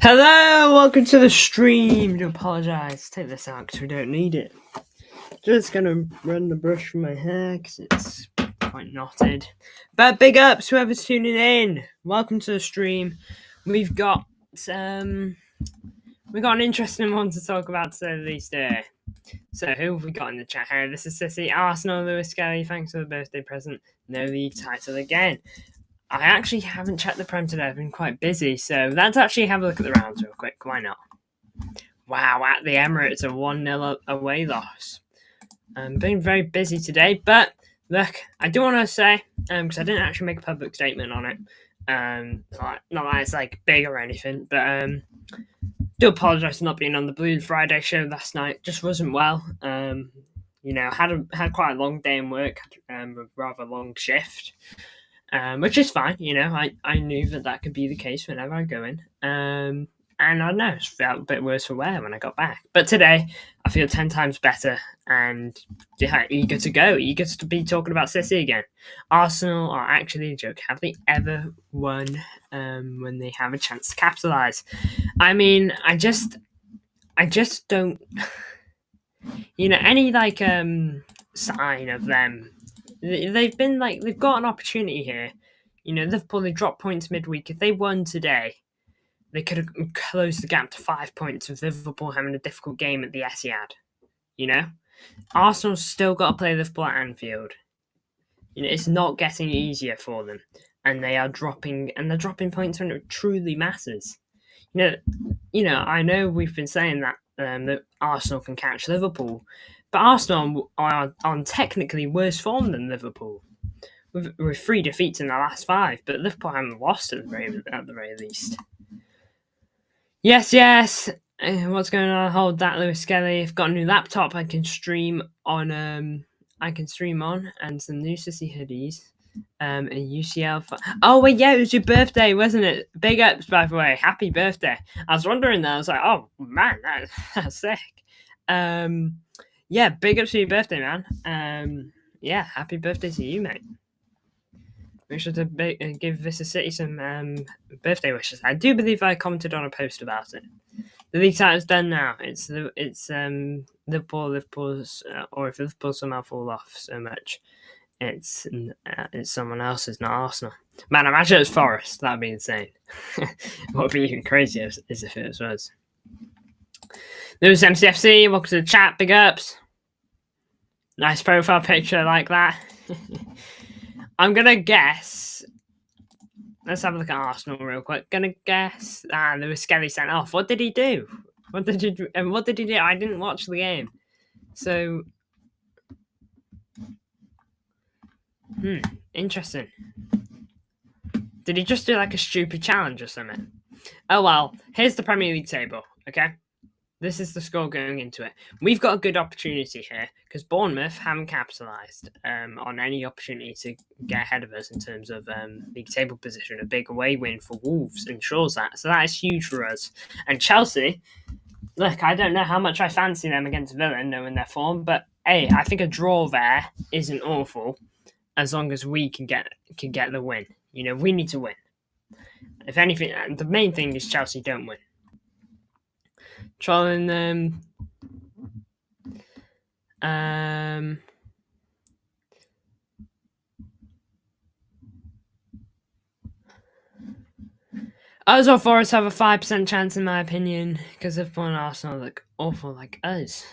Hello, welcome to the stream. Do apologise. Take this out because we don't need it. Just gonna run the brush from my hair because it's quite knotted. But big ups, whoever's tuning in. Welcome to the stream. We've got an interesting one to talk about today, these days. So who have we got in the chat here? This is Sissy, Arsenal, Lewis Skelly. Thanks for the birthday present. No league title again. I actually haven't checked the Prem today. I've been quite busy, so let's actually have a look at the rounds real quick. Why not? Wow, at the Emirates, a 1-0 away loss. Been very busy today, but look, I do want to say, because I didn't actually make a public statement on it, not that it's like big or anything, but do apologise for not being on the Blue Friday show last night. Just wasn't well. Had quite a long day in work, a rather long shift. Which is fine, I knew that could be the case whenever I go in. And I don't know, it felt a bit worse for wear when I got back. But today, I feel 10 times better and eager to go, eager to be talking about City again. Arsenal are actually a joke. Have they ever won when they have a chance to capitalise? I mean, I just don't, any sign of them. They've got an opportunity here. Liverpool, they dropped points midweek. If they won today, they could have closed the gap to 5 points with Liverpool having a difficult game at the Etihad. Arsenal's still got to play Liverpool at Anfield. It's not getting easier for them, and they're dropping points when it truly matters. I know we've been saying that Arsenal can catch Liverpool. But Arsenal are on technically worse form than Liverpool, with 3 defeats in the last 5. But Liverpool haven't lost at the very least. Yes. What's going on? Hold that, Lewis Skelly. I've got a new laptop. I can stream on. And some new Sissy hoodies. A UCL. Oh wait, yeah, it was your birthday, wasn't it? Big ups, by the way. Happy birthday. I was wondering that. I was like, oh man, that's sick. Yeah, big ups to your birthday, man. Happy birthday to you, mate. Make sure to give Vista City some birthday wishes. I do believe I commented on a post about it. The league title's done now. It's Liverpool's, or if Liverpool somehow fall off so much, it's someone else's, not Arsenal. Man, imagine it was Forest. That'd be insane. What would be even crazier is if it was. There's MCFC, welcome to the chat, big ups. Nice profile picture like that. I'm going to guess let's have a look at Arsenal real quick. Gonna guess. Lewis Skelly sent off. What did he do? What did he do? I didn't watch the game. So, interesting. Did he just do like a stupid challenge or something? Oh well, here's the Premier League table, okay? This is the score going into it. We've got a good opportunity here because Bournemouth haven't capitalised on any opportunity to get ahead of us in terms of league table position. A big away win for Wolves ensures that. So that is huge for us. And Chelsea, look, I don't know how much I fancy them against Villa knowing their form, but hey, I think a draw there isn't awful as long as we can get the win. You know, we need to win. If anything, the main thing is Chelsea don't win. Trolling them. Us or Forest have a 5% chance, in my opinion, because Liverpool and Arsenal look awful like us.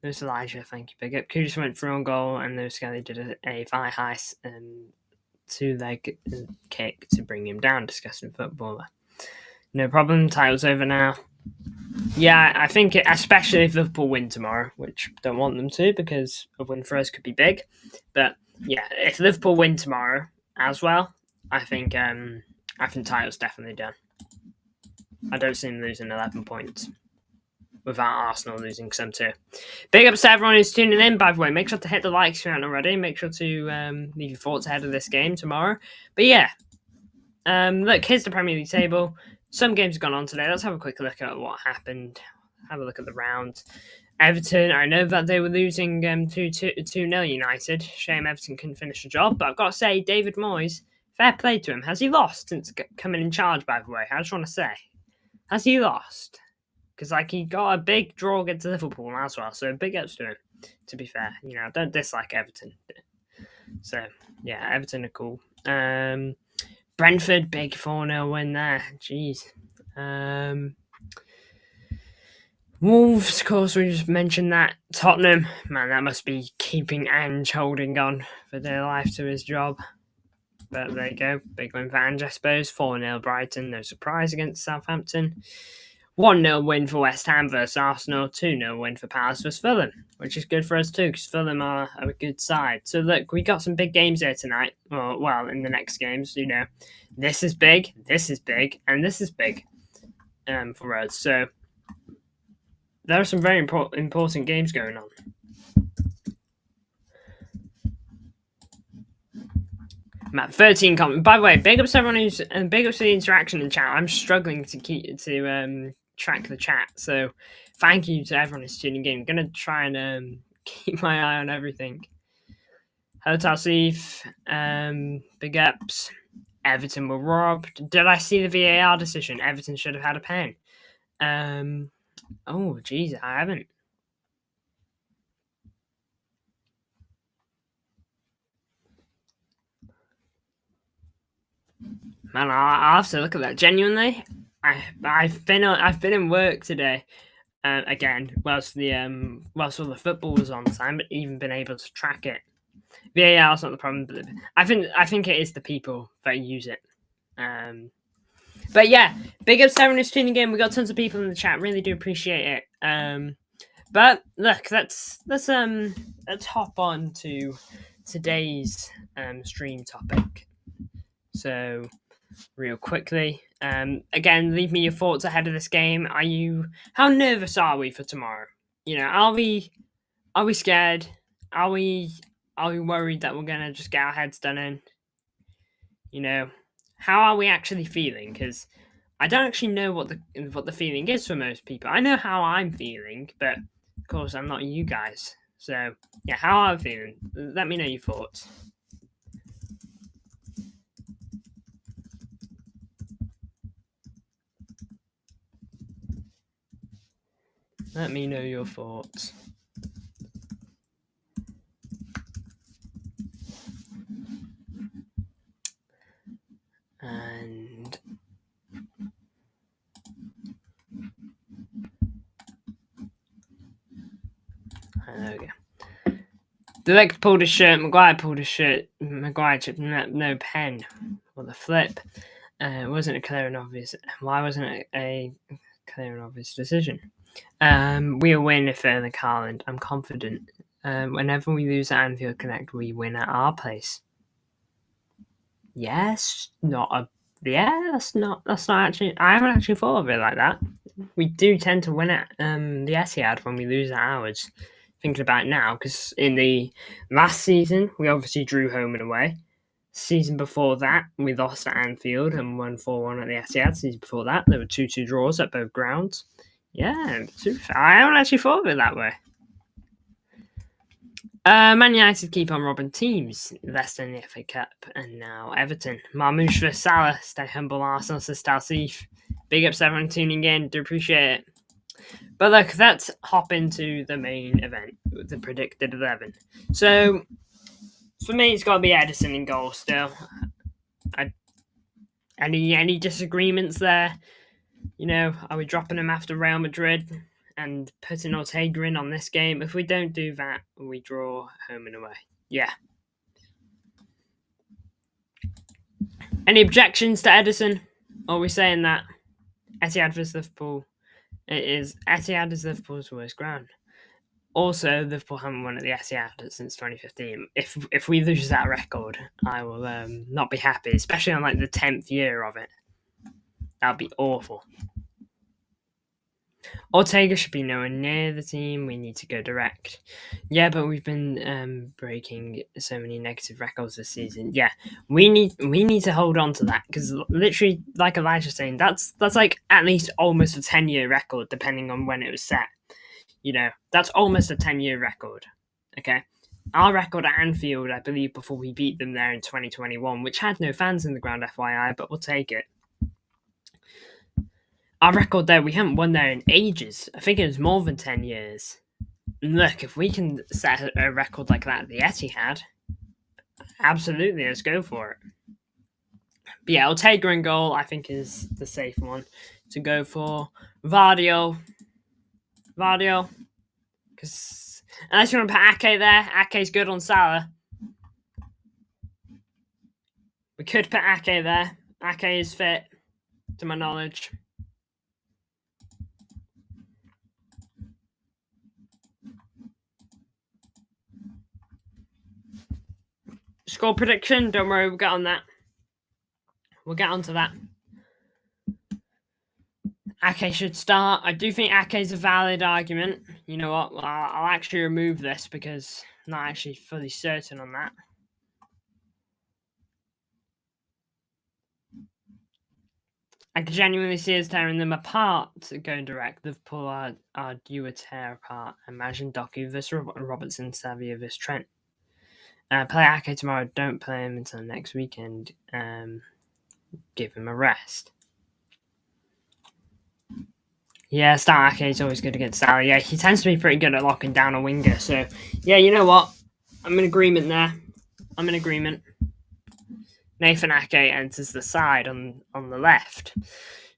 There's Elijah, thank you, big up. Kudus went for on goal, and Lewis Skelly did a very high two-leg kick to bring him down. Disgusting footballer. No problem. Title's over now. Yeah, I think especially if Liverpool win tomorrow, which I don't want them to because a win for us could be big. But yeah, if Liverpool win tomorrow as well, I think title's definitely done. I don't see them losing 11 points without Arsenal losing some too. Big ups to everyone who's tuning in, by the way. Make sure to hit the likes if you haven't already. Make sure to leave your thoughts ahead of this game tomorrow. But yeah, look, here's the Premier League table. Some games have gone on today. Let's have a quick look at what happened. Have a look at the round. Everton, I know that they were losing 2-0 United. Shame Everton couldn't finish the job. But I've got to say, David Moyes, fair play to him. Has he lost since coming in charge, by the way? I just want to say. Has he lost? Because he got a big draw against Liverpool as well. So big ups to him, to be fair. You know, I don't dislike Everton. So, yeah, Everton are cool. Brentford, big 4-0 win there. Jeez. Wolves, of course, we just mentioned that. Tottenham, man, that must be keeping Ange holding on for dear life to his job. But there you go. Big win for Ange, I suppose. 4-0 Brighton, no surprise against Southampton. 1-0 win for West Ham versus Arsenal. 2-0 win for Palace versus Fulham, which is good for us too, because Fulham are a good side. So look, we got some big games here tonight. Well, in the next games, you know, this is big, and this is big for us. So there are some very important games going on. Matt, 13 comments. By the way, big ups to everyone who's big ups to the interaction in chat. I'm struggling to track the chat, so thank you to everyone who's tuning in. I'm gonna try and keep my eye on everything. Hello, Talsif. Big ups. Everton were robbed. Did I see the VAR decision? Everton should have had a pen. Oh, geez, I haven't. Man, I'll have to look at that. Genuinely, I've been in work today. Again, whilst all the football was on, so I haven't even been able to track it. VAR is not the problem, but I think it is the people that use it. But yeah, big ups to everyone who's tuning in. We got tons of people in the chat. Really do appreciate it. But look, let's hop on to today's stream topic. So, real quickly, again, leave me your thoughts ahead of this game. How nervous are we for tomorrow? You know, are we scared? Are we worried that we're gonna just get our heads done in? You know, how are we actually feeling? Because I don't actually know what the feeling is for most people. I know how I'm feeling, but of course I'm not you guys. So yeah, how are I feeling? Let me know your thoughts. Let me know your thoughts. And there we go. Direct pulled his shirt. Maguire pulled his shirt. Maguire chipped no pen. What the flip. It wasn't a clear and obvious. Why wasn't it a clear and obvious decision? We'll win if Erling Haaland. I'm confident. Whenever we lose at Anfield Connect, we win at our place. Yes, that's not actually. I haven't actually thought of it like that. We do tend to win at the Etihad when we lose at ours. Thinking about it now, because in the last season we obviously drew home and away. Season before that, we lost at Anfield and won 4-1 at the Etihad. Season before that, there were 2-2 draws at both grounds. Yeah, I haven't actually thought of it that way. Man United keep on robbing teams. Leicester in the FA Cup, and now Everton. Marmoush vs Salah. Stay humble, Arsenal, says Talsif. Big ups everyone tuning in. Do appreciate it. But look, let's hop into the main event, the predicted 11. So, for me, it's got to be Edison in goal still. Any disagreements there? You know, are we dropping him after Real Madrid and putting Ortega in on this game? If we don't do that, we draw home and away. Yeah. Any objections to Edison? Or are we saying that Etihad vs Liverpool? Etihad is Liverpool's worst ground. Also, Liverpool haven't won at the Etihad since 2015. If we lose that record, I will not be happy, especially on like the 10th year of it. That'd be awful. Ortega should be nowhere near the team. We need to go direct. Yeah, but we've been breaking so many negative records this season. Yeah, we need to hold on to that, because literally, like Elijah's saying, that's like at least almost a 10-year record, depending on when it was set. You know, that's almost a 10-year record. Okay. Our record at Anfield, I believe, before we beat them there in 2021, which had no fans in the ground, FYI, but we'll take it. Our record there, we haven't won there in ages. I think it was more than 10 years. And look, if we can set a record like that at the Etihad, absolutely, let's go for it. But yeah, Ortega in goal, I think, is the safe one to go for. Vardio. Because unless you want to put Ake there, Ake's good on Salah. We could put Ake there. Ake is fit, to my knowledge. Score prediction, don't worry, we'll get on that. We'll get onto that. Ake should start. I do think Ake is a valid argument. You know what? I'll actually remove this because I'm not actually fully certain on that. I can genuinely see us tearing them apart going direct. Liverpool are due a tear apart. Imagine Doku vs Robertson, Savia vs Trent. Play Ake tomorrow. Don't play him until next weekend. Give him a rest. Yeah, start Ake is always good against Salah. Yeah, he tends to be pretty good at locking down a winger. So, yeah, you know what? I'm in agreement there. I'm in agreement. Nathan Ake enters the side on the left.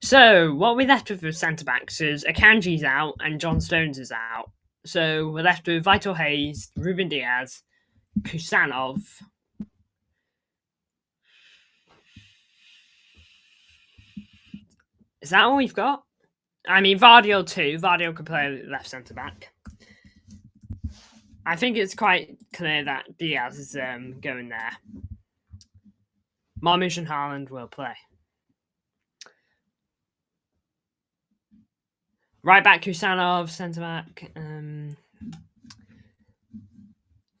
So, what we left with centre-backs is Akanji's out and John Stones is out. So, we're left with Vital Hayes, Ruben Diaz, Kusanov. Is that all we've got? I mean, Vardio too. Vardio could play left centre-back. I think it's quite clear that Diaz is going there. Marmoush and Haaland will play. Right back, Kusanov, centre-back.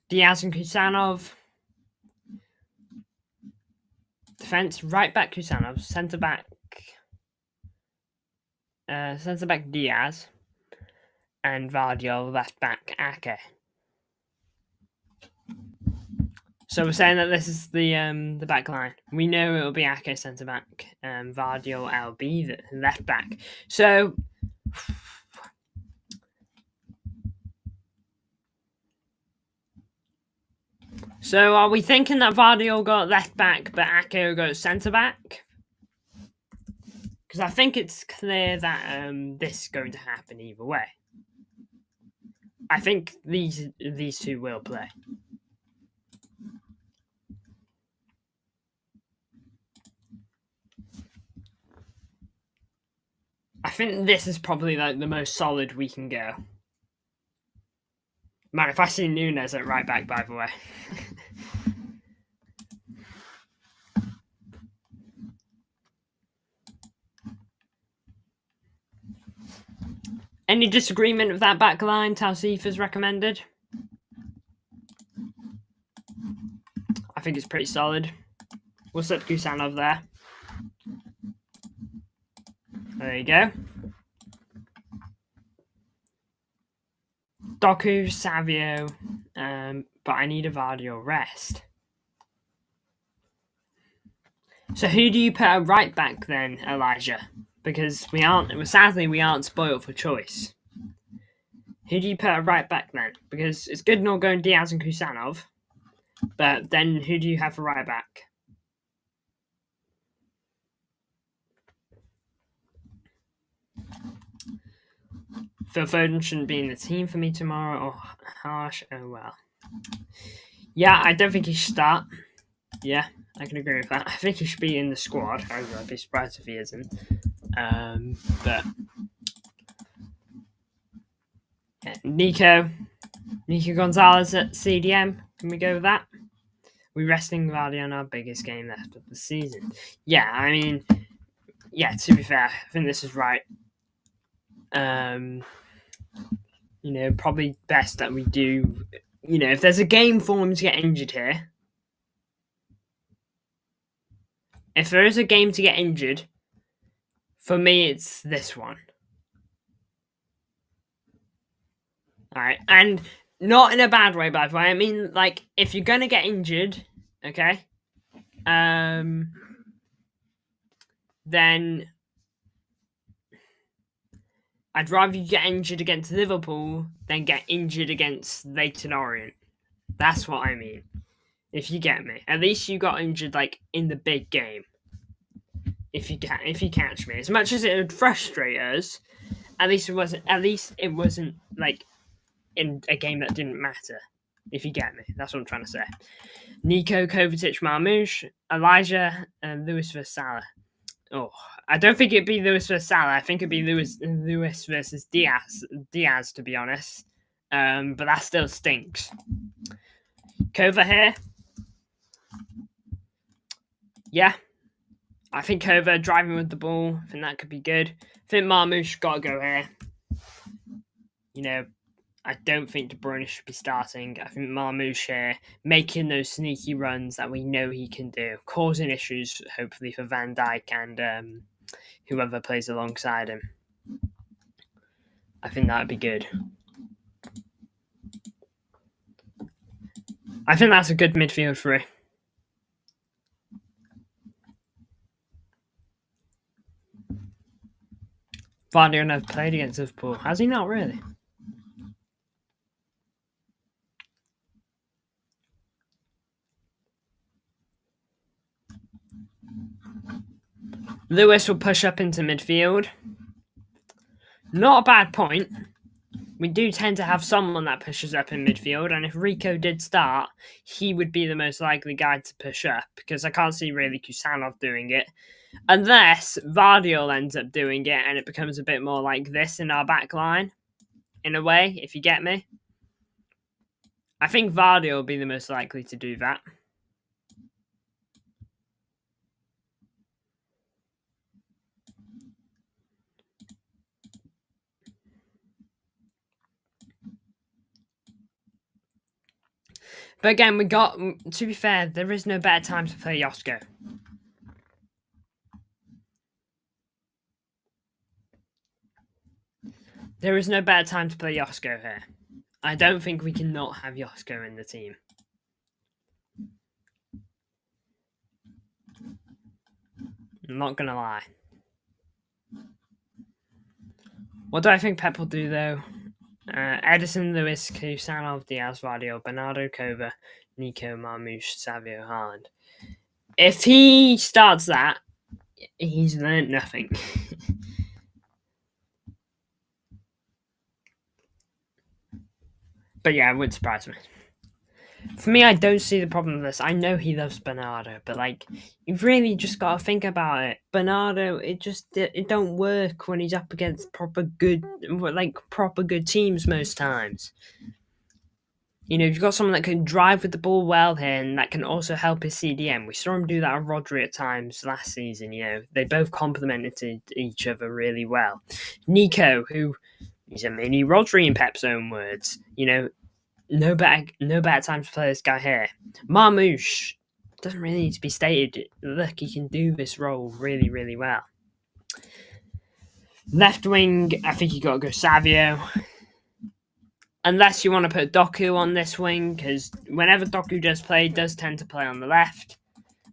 Diaz and Kusanov. Defence, right back, Kusanov. Centre-back Diaz. And Vardio, left back, Ake. So we're saying that this is the back line. We know it will be Ake centre back, Vardio LB the left back. So are we thinking that Vardio will go left back, but Ake will go centre back? Because I think it's clear that this is going to happen either way. I think these two will play. think this is probably like the most solid we can go. Man, if I see Nunes at right back, by the way. Any disagreement with that back line Tausifa's recommended? I think it's pretty solid. We'll set Kusanov there. There you go. Doku, Savio, but I need a Vardio rest. So who do you put at right back then, Elijah? Because sadly we aren't spoiled for choice. Who do you put at right back then? Because it's good not going Diaz and Kusanov, but then who do you have for right back? Phil Foden shouldn't be in the team for me tomorrow. Oh, harsh. Oh well. Yeah, I don't think he should start. Yeah, I can agree with that. I think he should be in the squad. I'd be surprised if he isn't. But yeah, Nico Gonzalez at CDM. Can we go with that? We're resting Vardy on our biggest game left of the season. Yeah, I mean, yeah. To be fair, I think this is right. Probably best that we do. If there's a game for him to get injured here, if there is a game to get injured, for me it's this one. All right, and not in a bad way, by the way. I mean, like, if you're gonna get injured, okay, then I'd rather you get injured against Liverpool than get injured against Leyton Orient. That's what I mean. If you get me, at least you got injured like in the big game. If you catch me, as much as it would frustrate us, at least it wasn't like in a game that didn't matter. If you get me, that's what I'm trying to say. Nico, Kovacic, Marmoush, Elijah, and Lewis versus Salah. Oh, I don't think it'd be Lewis versus Salah. I think it'd be Lewis versus Diaz, to be honest. But that still stinks. Kova here. Yeah. I think Kova driving with the ball. I think that could be good. I think Marmoush got to go here. I don't think De Bruyne should be starting. I think Marmoush here, making those sneaky runs that we know he can do, causing issues, hopefully, for Van Dijk and whoever plays alongside him. I think that would be good. I think that's a good midfield three. Vardy never played against Liverpool. Has he not really? Lewis will push up into midfield. Not a bad point. We do tend to have someone that pushes up in midfield, and if Rico did start, he would be the most likely guy to push up, because I can't see really Kusanov doing it. Unless Vardiol ends up doing it, and it becomes a bit more like this in our back line, in a way, if you get me. I think Vardiol will be the most likely to do that. But again, to be fair, there is no better time to play Josko. There is no better time to play Josko here. I don't think we can not have Josko in the team. I'm not going to lie. What do I think Pep will do, though? Edison, Lewis, Kusanov, Diaz, Vardio, Bernardo, Kova, Nico, Marmoush, Savio, Haaland. If he starts that, he's learned nothing. But yeah, it wouldn't surprise me. For me, I don't see the problem with this. I know he loves Bernardo, but like, you've really just got to think about it. Bernardo, it don't work when he's up against proper good teams most times. You know, you've got someone that can drive with the ball well here, and that can also help his CDM. We saw him do that with Rodri at times last season. You know, they both complemented each other really well. Nico, who he's a mini Rodri in Pep's own words. You know, no better time to play this guy here. Marmoush doesn't really need to be stated. Look, he can do this role really, really well. Left wing, I think you got to go Savio. Unless you want to put Doku on this wing, because whenever Doku does play, he does tend to play on the left,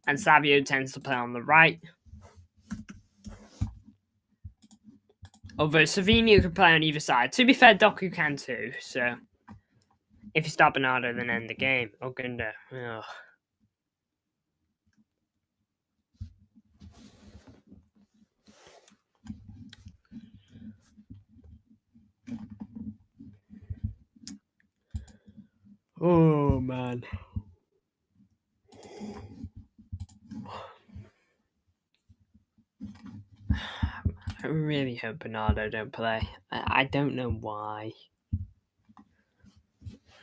and Savio tends to play on the right. Although Savinho can play on either side. To be fair, Doku can too, so if you start Bernardo, then end the game. Oh, Gundo. Ugh. Oh, man. I really hope Bernardo don't play. I don't know why.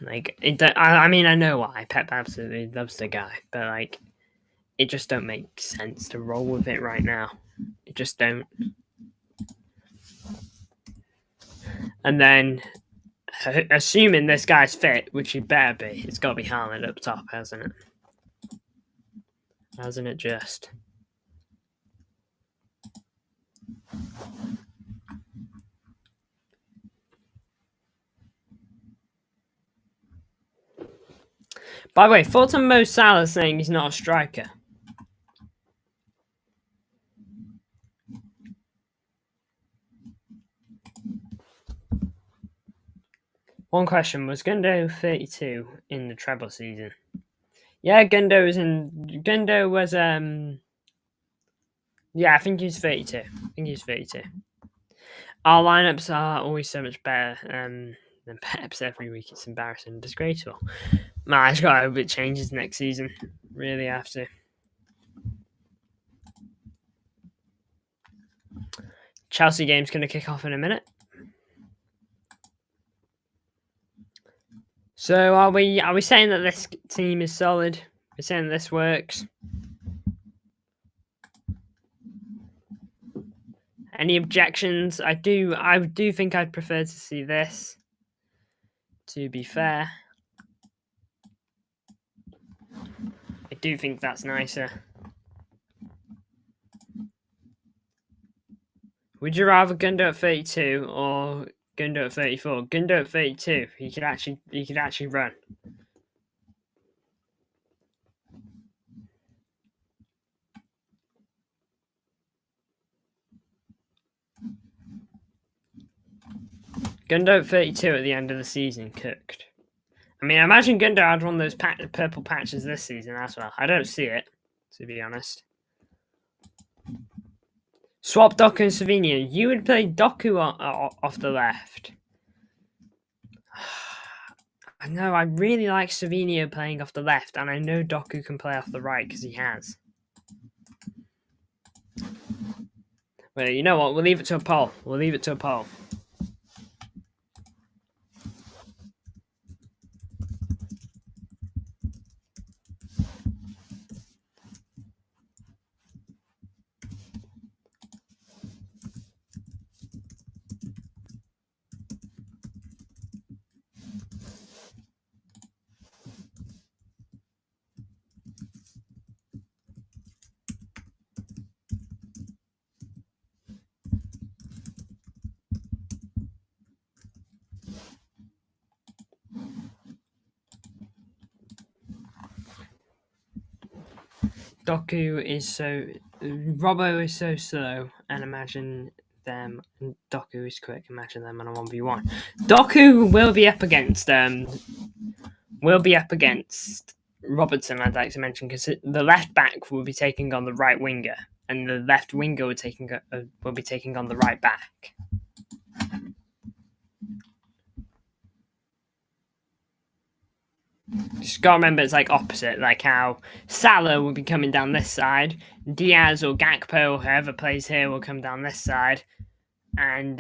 Like, I mean, I know why. Pep absolutely loves the guy, but like, it just don't make sense to roll with it right now. It just don't. And then, assuming this guy's fit, which he better be, it's got to be Haaland up top, hasn't it? Hasn't it just? By the way, thoughts on Mo Salah saying he's not a striker? One question, was Gundo 32 in the treble season? Yeah, Gundo was yeah, I think he's 32. Our lineups are always so much better than Pep's every week. It's embarrassing and disgraceful. Man, I just got to hope it changes next season. Really have to. Chelsea game's going to kick off in a minute. So are we saying that this team is solid? We're saying that this works? Any objections? I do think I'd prefer to see this, to be fair. I do think that's nicer. Would you rather Gundo at 32 or Gundo at 34? Gundo at 32, he could actually run. Gundo at 32 at the end of the season, cooked. I mean, I imagine Gundo had one of those purple patches this season as well. I don't see it, to be honest. Swap Doku and Savinho. You would play Doku off the left. I know, I really like Savinho playing off the left, and I know Doku can play off the right because he has. Well, you know what? We'll leave it to a poll. Doku is so... Robbo is so slow, and imagine them... And Doku is quick, imagine them on a 1v1. Doku will be up against... Robertson, I'd like to mention, because the left back will be taking on the right winger, and the left winger will be taking on the right back. Just gotta remember it's like opposite, like how Salah will be coming down this side, Diaz or Gakpo, whoever plays here, will come down this side, and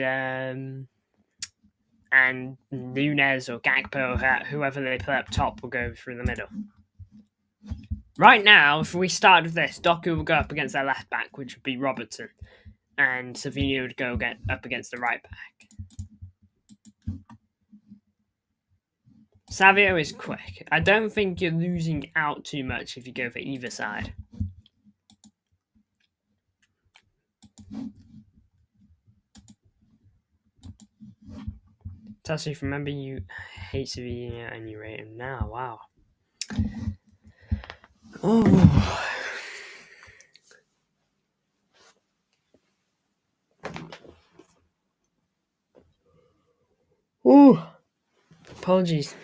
Nunez or Gakpo, whoever they play up top, will go through the middle. Right now, if we start with this, Doku will go up against their left back, which would be Robertson, and Savino would go up against the right back. Savio is quick. I don't think you're losing out too much if you go for either side. Tassif, remember you hate Savino and you rate him now. Wow. Oh. Ooh. Apologies.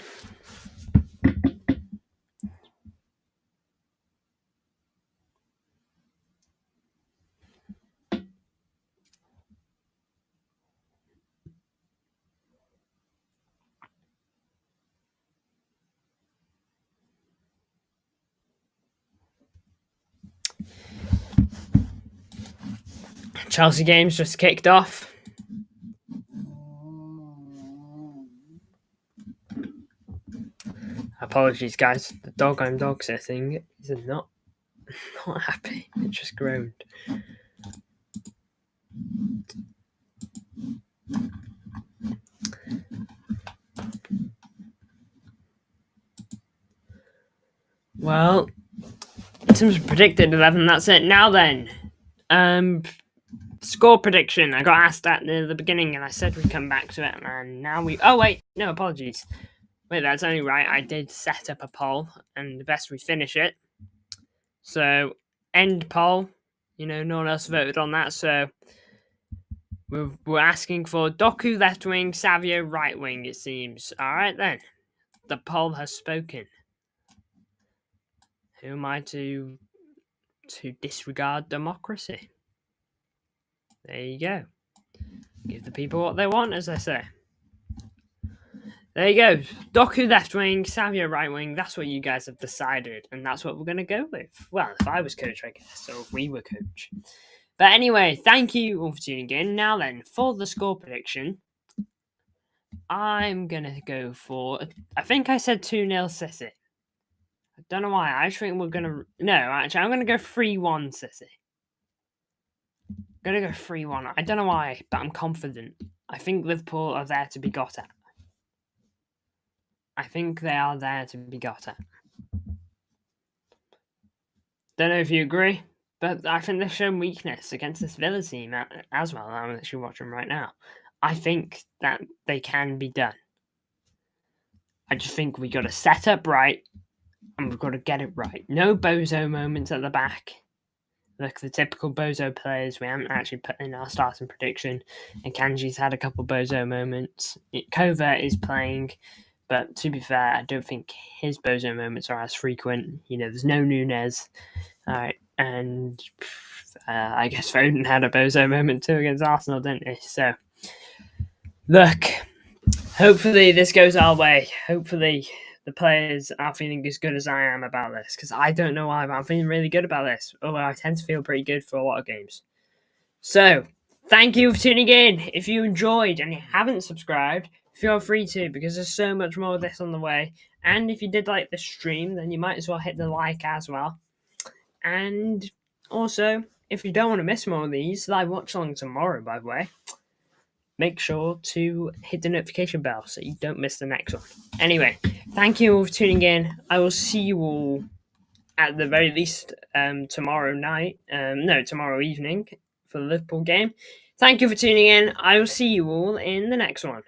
Chelsea game's just kicked off. Apologies, guys. The dog I'm dog sitting is not happy. It just groaned. Well, in terms of predicted 11, that's it. Now then, score prediction. I got asked that near the beginning, and I said we'd come back to it, and now we... Oh, wait. No, apologies. Wait, that's only right. I did set up a poll, and the best we finish it. So, end poll. You know, no one else voted on that, so... We're asking for Doku left wing, Savio right wing, it seems. Alright then. The poll has spoken. Who am I to disregard democracy? There you go. Give the people what they want, as I say. There you go. Doku left wing, Savio right wing. That's what you guys have decided, and that's what we're going to go with. Well, if I was coach, I guess, or if we were coach. But anyway, thank you all for tuning in. Now then, for the score prediction, I'm going to go for... I think I said 2-0 City. I don't know why. I think we're going to... No, actually, I'm going to go 3-1 City. I'm going to go 3-1. I don't know why, but I'm confident. I think Liverpool are there to be got at. I think they are there to be got at. Don't know if you agree, but I think they've shown weakness against this Villa team as well. I'm actually watching right now. I think that they can be done. I just think we got to set up right, and we've got to get it right. No bozo moments at the back. Like the typical bozo players, we haven't actually put in our starting prediction. And Kanji's had a couple bozo moments. Covert is playing, but to be fair, I don't think his bozo moments are as frequent. You know, there's no Nunez. All right, and I guess Foden had a bozo moment too against Arsenal, didn't he? So, look, hopefully this goes our way. Hopefully the players are feeling as good as I am about this, because I don't know why, but I'm feeling really good about this. Although I tend to feel pretty good for a lot of games. So, thank you for tuning in. If you enjoyed and you haven't subscribed, feel free to, because there's so much more of this on the way. And if you did like the stream, then you might as well hit the like as well. And also, if you don't want to miss more of these, live watch along tomorrow, by the way, make sure to hit the notification bell so you don't miss the next one. Anyway, thank you all for tuning in. I will see you all at the very least tomorrow evening for the Liverpool game. Thank you for tuning in. I will see you all in the next one.